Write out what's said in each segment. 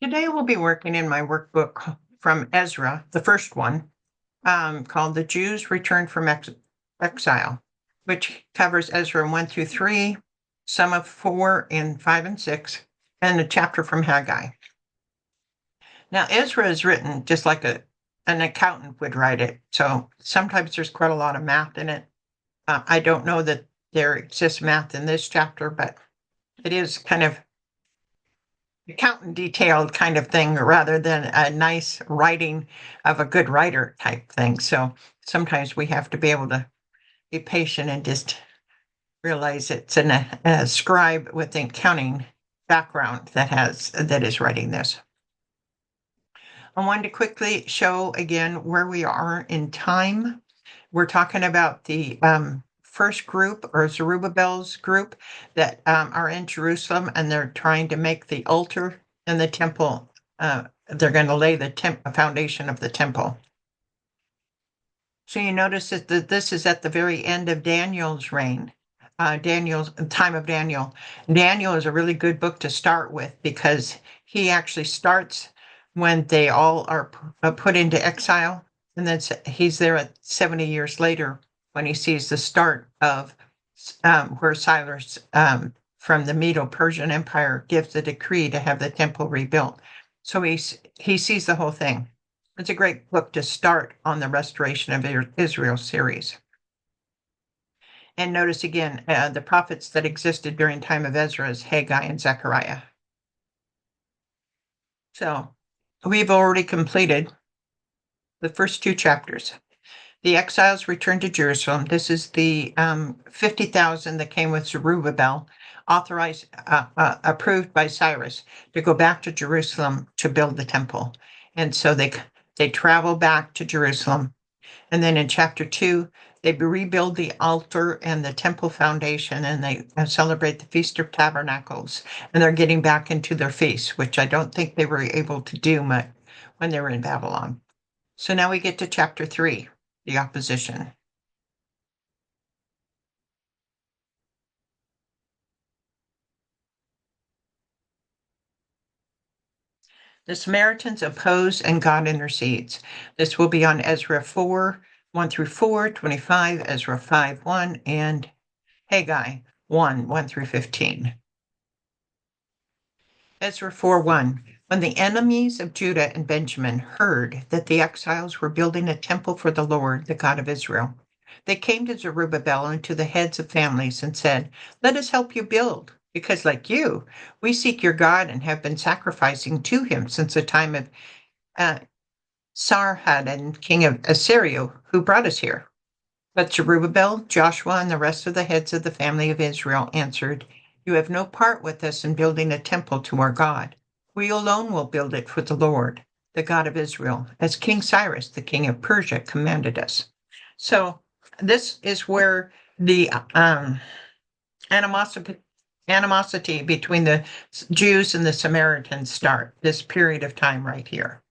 Today we'll be working in my workbook from Ezra, the first one, called The Jews Return from Exile, which covers Ezra 1 through 3, some of 4 and 5 and 6, and a chapter from Haggai. Now, Ezra is written just like an accountant would write it, so sometimes there's quite a lot of math in it. I don't know that there exists math in this chapter, but it is kind of accountant detailed kind of thing rather than a nice writing of a good writer type thing. So sometimes we have to be able to be patient and just realize it's a scribe with an accounting background that is writing this. I wanted to quickly show again where we are in time. We're talking about the first group, or Zerubbabel's group, that are in Jerusalem, and they're trying to make the altar and the temple. They're going to lay the foundation of the temple. So you notice that this is at the very end of Daniel's reign. Daniel's time of Daniel. Daniel is a really good book to start with because he actually starts when they all are put into exile, and then he's there at 70 years later when he sees the start of where Cyrus from the Medo-Persian Empire gives the decree to have the temple rebuilt. So he sees the whole thing. It's a great book to start on the restoration of Israel series. And notice again, the prophets that existed during the time of Ezra is Haggai and Zechariah. So we've already completed the first 2 chapters. The exiles returned to Jerusalem. This is the 50,000 that came with Zerubbabel, authorized, approved by Cyrus to go back to Jerusalem to build the temple. And so they travel back to Jerusalem. And then in chapter 2, they rebuild the altar and the temple foundation, and they celebrate the Feast of Tabernacles. And they're getting back into their feast, which I don't think they were able to do much when they were in Babylon. So now we get to chapter 3, the opposition. The Samaritans oppose and God intercedes. This will be on Ezra 4, 1 through 4, 25, Ezra 5, 1, and Haggai 1, 1 through 15. Ezra 4, 1. When the enemies of Judah and Benjamin heard that the exiles were building a temple for the Lord, the God of Israel, they came to Zerubbabel and to the heads of families and said, "Let us help you build, because like you, we seek your God and have been sacrificing to him since the time of Sarhadon, king of Assyria, who brought us here." But Zerubbabel, Joshua, and the rest of the heads of the family of Israel answered, "You have no part with us in building a temple to our God. We alone will build it for the Lord, the God of Israel, as King Cyrus, the king of Persia, commanded us." So this is where the animosity between the Jews and the Samaritans start, this period of time right here.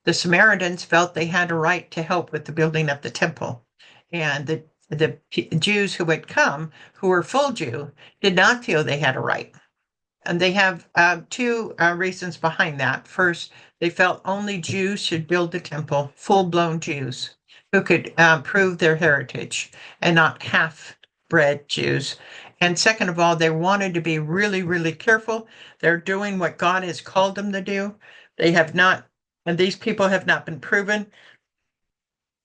The Samaritans felt they had a right to help with the building of the temple. And the Jews who had come, who were full Jew, did not feel they had a right. And they have 2 reasons behind that. First, they felt only Jews should build the temple, full-blown Jews who could prove their heritage and not half-bred Jews. And second of all, they wanted to be really, really careful. They're doing what God has called them to do. They have not, and these people have not been proven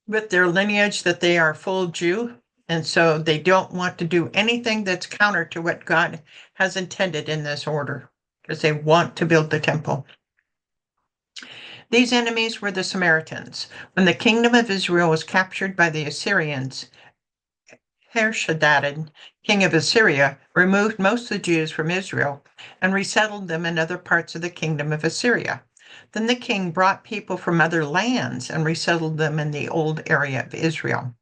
with their lineage that they are full Jew. And so they don't want to do anything that's counter to what God has intended in this order, because they want to build the temple. These enemies were the Samaritans. When the kingdom of Israel was captured by the Assyrians, Esarhaddon, king of Assyria, removed most of the Jews from Israel and resettled them in other parts of the kingdom of Assyria. Then the king brought people from other lands and resettled them in the old area of Israel.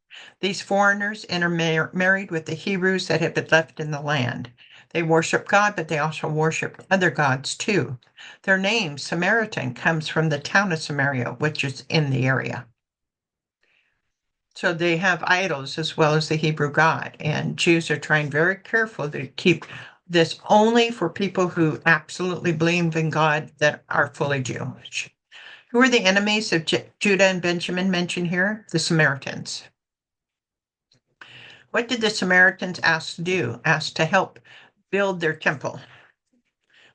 These foreigners intermarried with the Hebrews that had been left in the land. They worship God, but they also worship other gods too. Their name, Samaritan, comes from the town of Samaria, which is in the area. So they have idols as well as the Hebrew God, and Jews are trying very carefully to keep this only for people who absolutely believe in God that are fully Jewish. Who are the enemies of Judah and Benjamin mentioned here? The Samaritans. What did the Samaritans ask to do? Asked to help build their temple.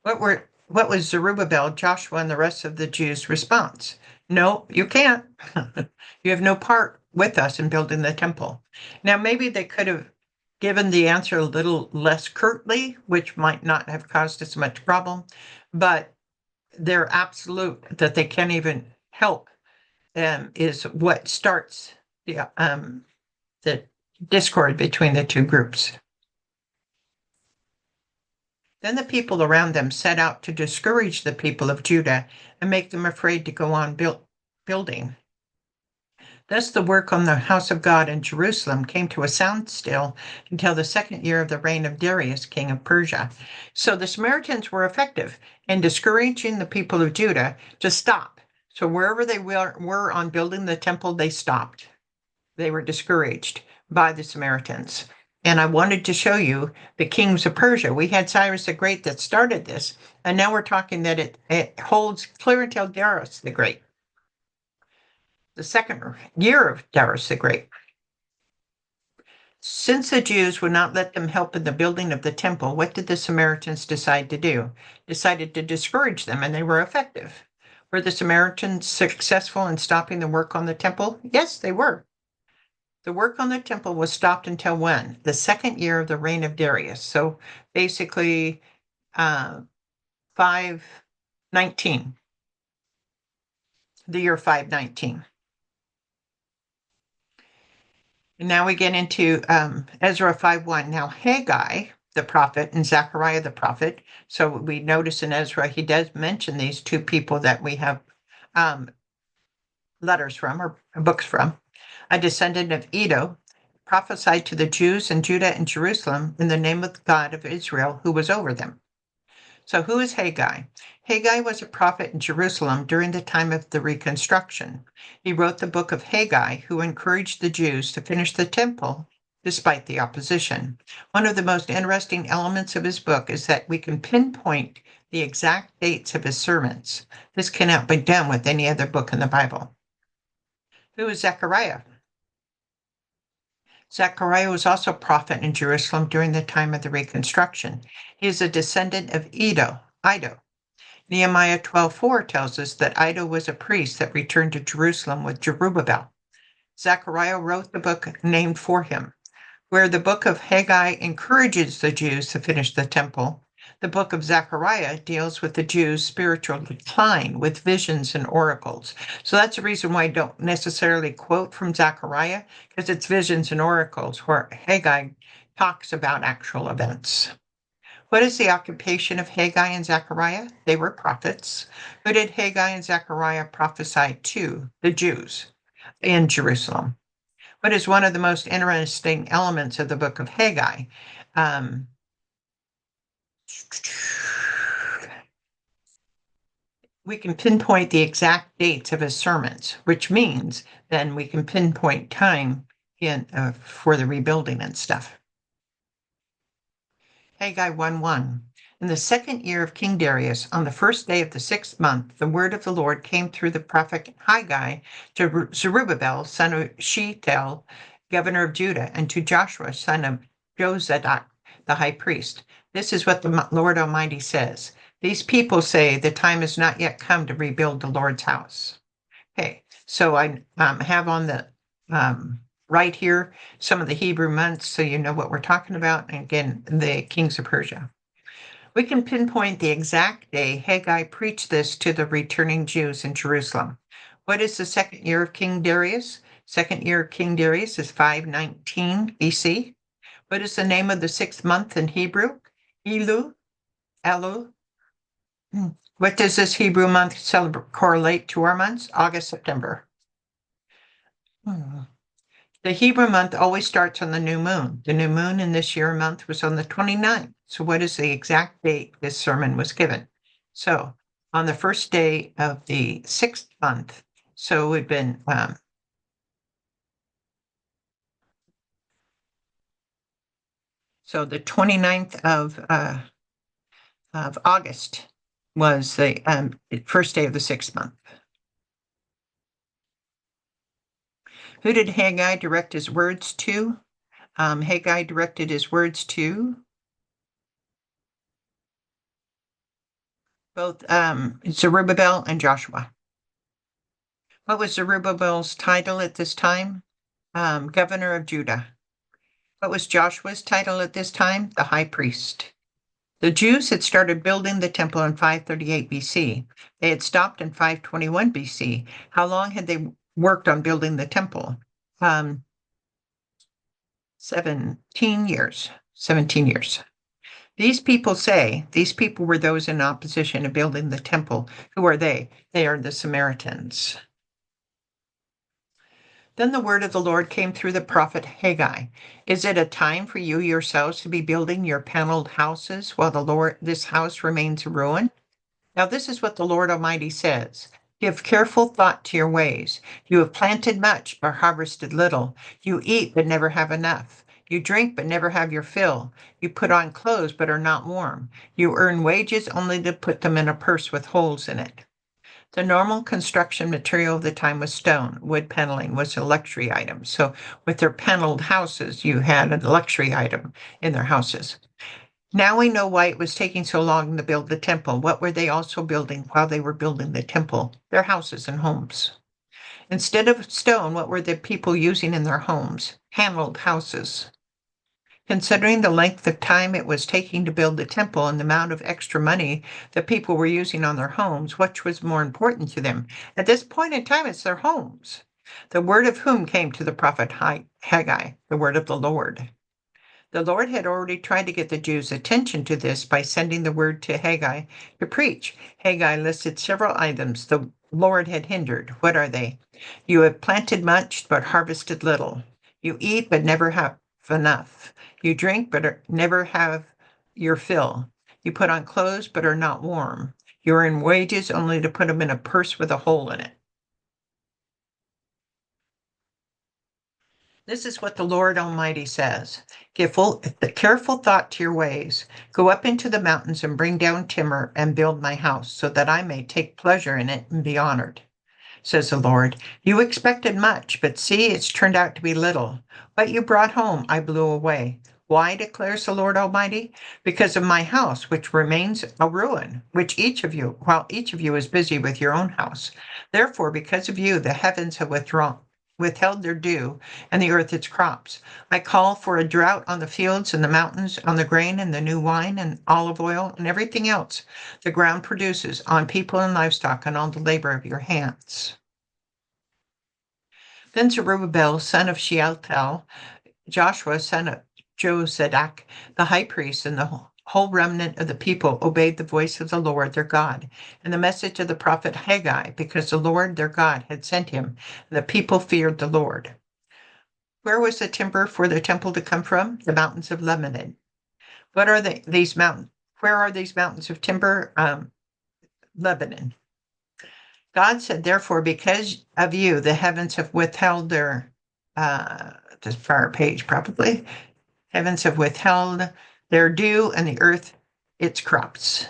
What was Zerubbabel, Joshua, and the rest of the Jews' response? No, you can't. You have no part with us in building the temple. Now, maybe they could have given the answer a little less curtly, which might not have caused as much problem, but their absolute that they can't even help is what starts the discord between the two groups. Then the people around them set out to discourage the people of Judah and make them afraid to go on building. Thus, the work on the house of God in Jerusalem came to a standstill until the second year of the reign of Darius, king of Persia. So the Samaritans were effective in discouraging the people of Judah to stop. So wherever they were on building the temple, they stopped. They were discouraged by the Samaritans. And I wanted to show you the kings of Persia. We had Cyrus the Great that started this, and now we're talking that it holds clear until Darius the Great, the second year of Darius the Great. Since the Jews would not let them help in the building of the temple, what did the Samaritans decide to do? Decided to discourage them, and they were effective. Were the Samaritans successful in stopping the work on the temple? Yes, they were. The work on the temple was stopped until when? The second year of the reign of Darius. So basically 519, the year 519. And now we get into Ezra 5:1. Now Haggai, the prophet, and Zechariah, the prophet. So we notice in Ezra, he does mention these two people that we have letters from or books from. A descendant of Edo, prophesied to the Jews in Judah and Jerusalem in the name of the God of Israel who was over them. So who is Haggai? Haggai was a prophet in Jerusalem during the time of the reconstruction. He wrote the book of Haggai, who encouraged the Jews to finish the temple despite the opposition. One of the most interesting elements of his book is that we can pinpoint the exact dates of his sermons. This cannot be done with any other book in the Bible. Who is Zechariah? Zechariah was also a prophet in Jerusalem during the time of the reconstruction. He is a descendant of Ido. Nehemiah 12:4 tells us that Ido was a priest that returned to Jerusalem with Zerubbabel. Zechariah wrote the book named for him. Where the book of Haggai encourages the Jews to finish the temple, the book of Zechariah deals with the Jews' spiritual decline with visions and oracles. So that's the reason why I don't necessarily quote from Zechariah, because it's visions and oracles, where Haggai talks about actual events. What is the occupation of Haggai and Zechariah? They were prophets. Who did Haggai and Zechariah prophesy to? The Jews in Jerusalem. What is one of the most interesting elements of the book of Haggai? We can pinpoint the exact dates of his sermons, which means then we can pinpoint time for the rebuilding and stuff. Haggai 1:1. In the second year of King Darius, on the first day of the 6th month, the word of the Lord came through the prophet Haggai to Zerubbabel, son of Shealtiel, governor of Judah, and to Joshua, son of Jozadak, the high priest. This is what the Lord Almighty says. These people say the time has not yet come to rebuild the Lord's house. Okay, so I have on the right here some of the Hebrew months so you know what we're talking about. And again, the kings of Persia. We can pinpoint the exact day Haggai preached this to the returning Jews in Jerusalem. What is the second year of King Darius? Second year of King Darius is 519 BC. What is the name of the 6th month in Hebrew? Elu. What does this Hebrew month correlate to our months? August, September. The Hebrew month always starts on the new moon. The new moon in this year month was on the 29th. So what is the exact date this sermon was given? So on the first day of the 6th month, so it would have been so the 29th of of August was the first day of the 6th month. Who did Haggai direct his words to? Haggai directed his words to both Zerubbabel and Joshua. What was Zerubbabel's title at this time? Governor of Judah. What was Joshua's title at this time? The high priest. The Jews had started building the temple in 538 BC. They had stopped in 521 BC. How long had they worked on building the temple? 17 years. 17 years. These people were those in opposition to building the temple. Who are they? They are the Samaritans. Then the word of the Lord came through the prophet Haggai. Is it a time for you yourselves to be building your paneled houses while this house remains a ruin? Now this is what the Lord Almighty says. Give careful thought to your ways. You have planted much, but harvested little. You eat, but never have enough. You drink, but never have your fill. You put on clothes, but are not warm. You earn wages only to put them in a purse with holes in it. The normal construction material of the time was stone. Wood paneling was a luxury item. So with their paneled houses, you had a luxury item in their houses. Now we know why it was taking so long to build the temple. What were they also building while they were building the temple? Their houses and homes. Instead of stone, what were the people using in their homes? Paneled houses. Considering the length of time it was taking to build the temple and the amount of extra money that people were using on their homes, which was more important to them? At this point in time, it's their homes. The word of whom came to the prophet Haggai? The word of the Lord. The Lord had already tried to get the Jews' attention to this by sending the word to Haggai to preach. Haggai listed several items the Lord had hindered. What are they? You have planted much, but harvested little. You eat, but never have enough. You drink, but never have your fill. You put on clothes, but are not warm. You earn wages only to put them in a purse with a hole in it. This is what the Lord Almighty says. Give careful thought to your ways. Go up into the mountains and bring down timber and build my house, so that I may take pleasure in it and be honored, says the Lord. You expected much, but see, it's turned out to be little. What you brought home, I blew away. Why, declares the Lord Almighty? Because of my house, which remains a ruin, while each of you is busy with your own house. Therefore, because of you, the heavens have withheld their dew, and the earth its crops. I call for a drought on the fields and the mountains, on the grain and the new wine and olive oil and everything else the ground produces, on people and livestock and on the labor of your hands. Then Zerubbabel, son of Shealtiel, Joshua, son of Jozadak, the high priest, and the whole remnant of the people obeyed the voice of the Lord their God and the message of the prophet Haggai, because the Lord their God had sent him, and the people feared the Lord. Where was the timber for the temple to come from? The mountains of Lebanon. What are these mountains? Where are these mountains of timber? Lebanon. God said, therefore, because of you, the heavens have withheld their, this far page probably, heavens have withheld their dew and the earth its crops.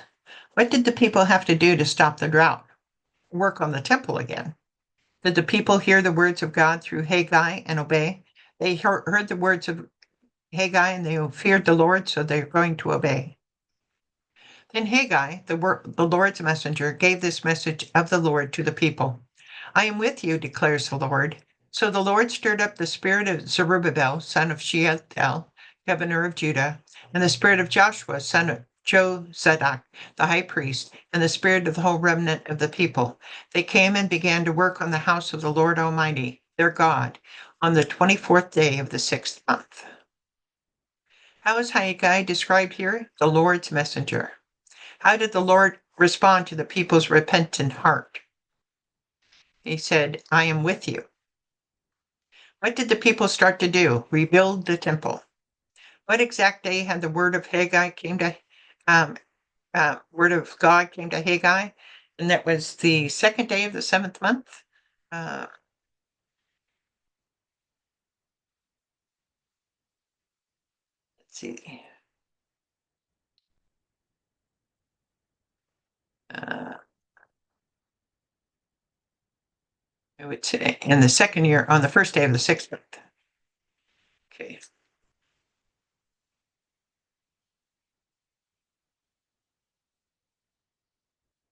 What did the people have to do to stop the drought? Work on the temple again. Did the people hear the words of God through Haggai and obey? They heard the words of Haggai and they feared the Lord, so they're going to obey. Then Haggai, the Lord's messenger, gave this message of the Lord to the people. I am with you, declares the Lord. So the Lord stirred up the spirit of Zerubbabel, son of Shealtiel, governor of Judah, and the spirit of Joshua, son of Jozadak, the high priest, and the spirit of the whole remnant of the people. They came and began to work on the house of the Lord Almighty, their God, on the 24th day of the 6th month. How is Haggai described here? The Lord's messenger. How did the Lord respond to the people's repentant heart? He said, I am with you. What did the people start to do? Rebuild the temple. What exact day had the word of Haggai word of God came to Haggai? And that was the second day of the 7th month. Let's see. would say in the second year, on the first day of the sixth month. Okay.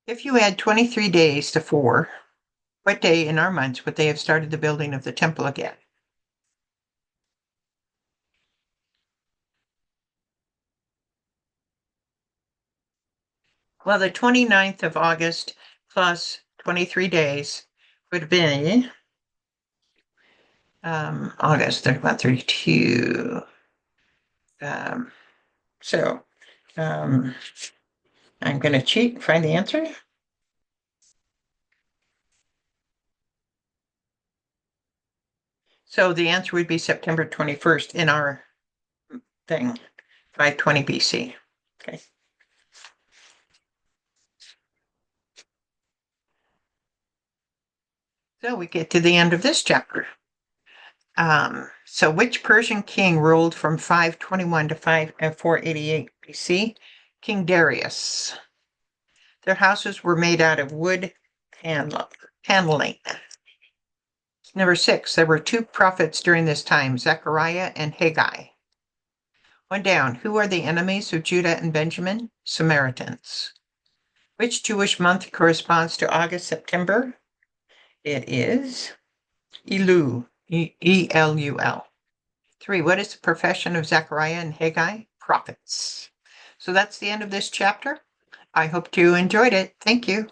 If you add 23 days to 4, what day in our months would they have started the building of the temple again? Well, the 29th of August plus 23 days would be August 31, 32. So I'm going to cheat and find the answer. So the answer would be September 21st in our thing, 520 BC. Okay. So we get to the end of this chapter. So which Persian king ruled from 521 to 488 BC? King Darius. Their houses were made out of wood paneling. Number 6, there were 2 prophets during this time, Zechariah and Haggai. 1 down, who are the enemies of Judah and Benjamin? Samaritans. Which Jewish month corresponds to August, September? It is Elul, E-L-U-L. 3, what is the profession of Zechariah and Haggai? Prophets. So that's the end of this chapter. I hope you enjoyed it. Thank you.